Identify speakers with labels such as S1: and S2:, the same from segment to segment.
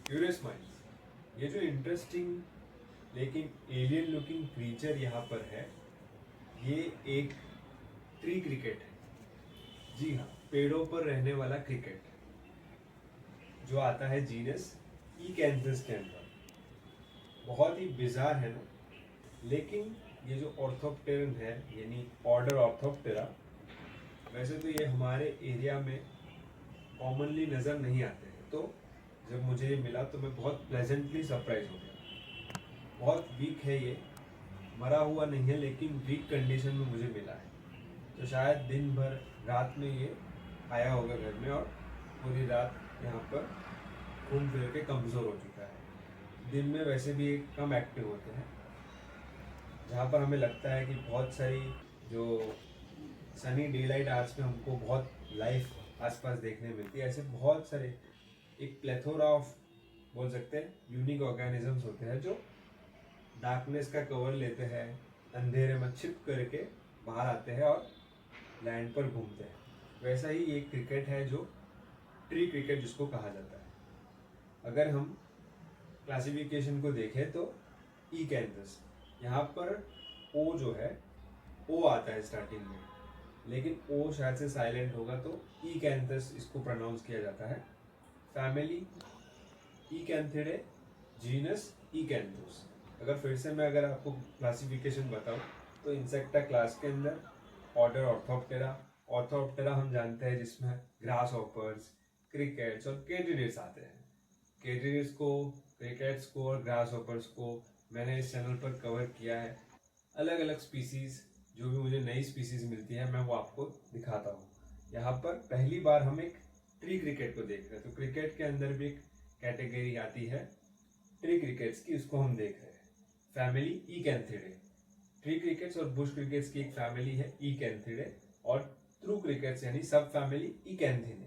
S1: Curious minds, ये जो interesting लेकिन एलियन लुकिंग क्रीचर यहाँ पर है, ये एक ट्री क्रिकेट है। जी हाँ, पेड़ों पर रहने वाला क्रिकेट, जो आता है जीनस ईकैंथस के अंदर। बहुत ही बिजार है ना, लेकिन ये जो ऑर्थोप्टेरन है यानी ऑर्डर ऑर्थोप्टेरा, वैसे तो ये हमारे एरिया में कॉमनली नज़र नहीं आते हैं। तो जब मुझे ये मिला तो मैं बहुत प्लेजेंटली सरप्राइज हो गया। बहुत वीक है ये, मरा हुआ नहीं है, लेकिन वीक कंडीशन में मुझे मिला है। तो शायद दिन भर रात में ये आया होगा घर में और पूरी रात यहाँ पर घूम फिर के कमज़ोर हो चुका है। दिन में वैसे भी कम एक्टिव होते हैं, जहाँ पर हमें लगता है कि बहुत सारी जो सनी डे लाइट आवर्स में हमको बहुत लाइफ आसपास देखने मिलती है, ऐसे बहुत सारे एक प्लेथोरा ऑफ बोल सकते हैं यूनिक ऑर्गेनिजम्स होते हैं जो डार्कनेस का कवर लेते हैं, अंधेरे में छिप करके बाहर आते हैं और लैंड पर घूमते हैं। वैसा ही एक क्रिकेट है जो ट्री क्रिकेट जिसको कहा जाता है। अगर हम क्लासिफिकेशन को देखें तो ईकैंथस, यहाँ पर ओ जो है ओ आता है स्टार्टिंग में, लेकिन ओ शायद से साइलेंट होगा तो ईकैंथस इसको प्रोनाउंस किया जाता है। फैमिली ईकैंथिडे, जीनस ईकैंथस। अगर आपको क्लासिफिकेशन बताऊं तो इंसेक्टा क्लास के अंदर ऑर्डर ऑर्थोप्टेरा। ऑर्थोप्टेरा हम जानते हैं जिसमें ग्रास हॉपर्स, क्रिकेट्स और केटिडिड्स आते हैं। केटिडिड्स को, क्रिकेट्स को और ग्रास हॉपर्स को मैंने इस चैनल पर कवर किया है। अलग अलग स्पीसीज, जो भी मुझे नई स्पीसीज मिलती है मैं वो आपको दिखाता हूँ। यहाँ पर पहली बार हम एक ट्री क्रिकेट को देख रहे हैं, तो क्रिकेट के अंदर भी एक कैटेगरी आती है ट्री क्रिकेट्स की, उसको हम देख रहे हैं। फैमिली ईकैंथिडे, ट्री क्रिकेट्स और बुश क्रिकेट्स की एक फैमिली है ईकैंथिडे, और ट्रू क्रिकेट्स यानी सब फैमिली ईकैंथिने।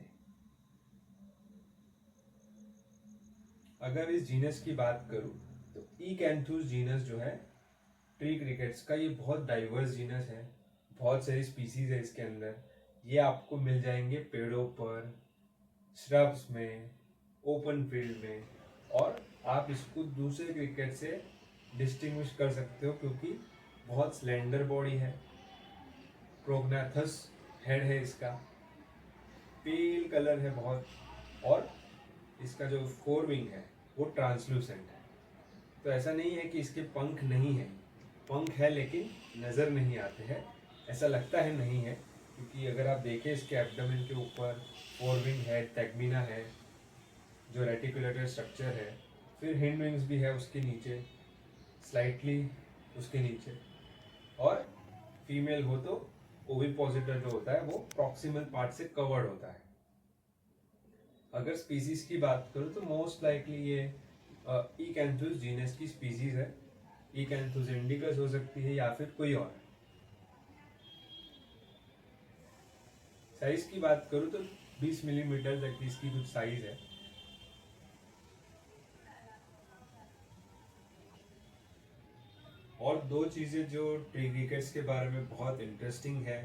S1: अगर इस जीनस की बात करूं तो ईकैंथुस जीनस जो है ट्री क्रिकेट्स का, ये बहुत डाइवर्स जीनस है। बहुत सारी स्पीसीज है इसके अंदर। ये आपको मिल जाएंगे पेड़ों पर, श्रब्स में, ओपन फील्ड में, और आप इसको दूसरे क्रिकेट से डिस्टिंग्विश कर सकते हो क्योंकि बहुत स्लेंडर बॉडी है, प्रोग्नाथस हेड है इसका, पेल कलर है बहुत, और इसका जो फोर विंग है वो ट्रांसलूसेंट है। तो ऐसा नहीं है कि इसके पंख नहीं है, पंख है लेकिन नज़र नहीं आते हैं, ऐसा लगता है नहीं है, क्योंकि अगर आप देखें इसके एब्डोमेन के ऊपर फोर विंग है, टेगमिना है जो रेटिकुलेटर स्ट्रक्चर है, फिर हिंड विंग्स भी है उसके नीचे, स्लाइटली उसके नीचे, और फीमेल हो तो ओविपोसिटर जो होता है वो प्रॉक्सिमल पार्ट से कवर्ड होता है। अगर स्पीसीज की बात करूँ तो मोस्ट लाइकली ये ईकैंथुस जीनस की स्पीसीज है। ईकैंथुस इंडिकस हो सकती है या फिर कोई और। साइज की बात करूँ तो 20 मिलीमीटर तक की इसकी कुछ साइज है। और दो चीज़ें जो ट्री क्रिकेट्स के बारे में बहुत इंटरेस्टिंग है,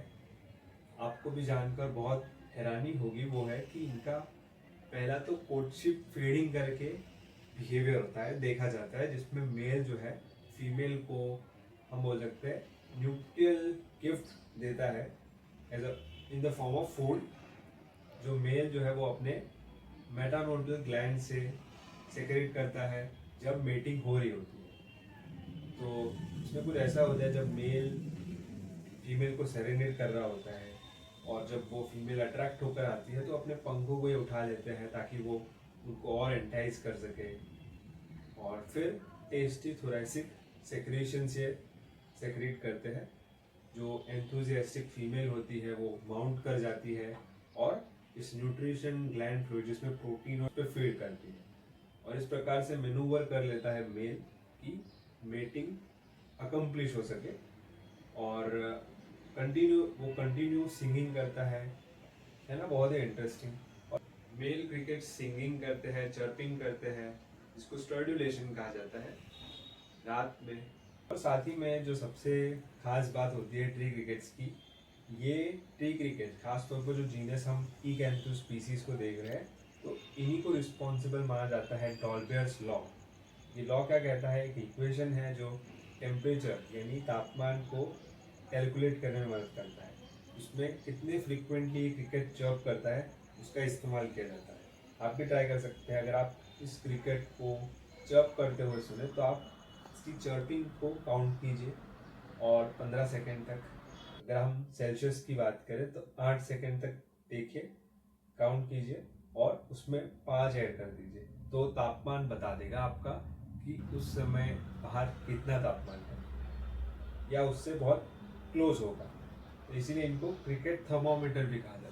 S1: आपको भी जानकर बहुत हैरानी होगी, वो है कि इनका पहला तो कोर्टशिप फीडिंग करके बिहेवियर होता है, देखा जाता है, जिसमें मेल जो है फीमेल को हम बोल सकते हैं न्यूट्रियल गिफ्ट देता है as a in the form of food, जो मेल जो है वो अपने मेटानोडल ग्लैंड से सेक्रेट करता है जब मेटिंग हो रही होती है। तो इसमें कुछ ऐसा होता है जब मेल फीमेल को सेरेनेट कर रहा होता है, और जब वो फीमेल अट्रैक्ट होकर आती है तो अपने पंखों को ये उठा लेते हैं ताकि वो उनको और एंटाइज कर सके, और फिर टेस्टी थोरेसिक सेक्रेशन से सेक्रेट करते हैं। जो एंथुजियास्टिक फीमेल होती है वो माउंट कर जाती है और इस न्यूट्रिशन ग्लैंड फ्लूइड जिसमें प्रोटीन और पे फीड करती है, और इस प्रकार से मैनूवर कर लेता है मेल की मेटिंग अकम्प्लिश हो सके, और कंटिन्यू सिंगिंग करता है ना, बहुत ही इंटरेस्टिंग। और मेल क्रिकेट सिंगिंग करते हैं, चर्पिंग करते हैं, जिसको स्टर्डुलेशन कहा जाता है रात में। और साथ ही में जो सबसे खास बात होती है ट्री क्रिकेट्स की, ये ट्री क्रिकेट खासतौर पर जो जीनस हम ईकैंथुस स्पीसीज को देख रहे हैं तो इन्हीं को रिस्पॉन्सिबल माना जाता है डॉल्बर्स लॉ। ये लॉ क्या कहता है, एक इक्वेशन है जो टेम्परेचर यानी तापमान को कैलकुलेट करने में मदद करता है। उसमें कितने फ्रिक्वेंटली क्रिकेट चर्प करता है उसका इस्तेमाल किया जाता है। आप भी ट्राई कर सकते हैं, अगर आप इस क्रिकेट को चर्प करते हुए सुने तो आप इसकी चर्पिंग को काउंट कीजिए और 15 सेकेंड तक, अगर हम सेल्सियस की बात करें तो 8 सेकेंड तक देखिए, काउंट कीजिए और उसमें 5 ऐड कर दीजिए, तो तापमान बता देगा आपका कि उस समय बाहर कितना तापमान है या उससे बहुत क्लोज होगा। तो इसीलिए इनको क्रिकेट थर्मोमीटर भी कहा जाता है।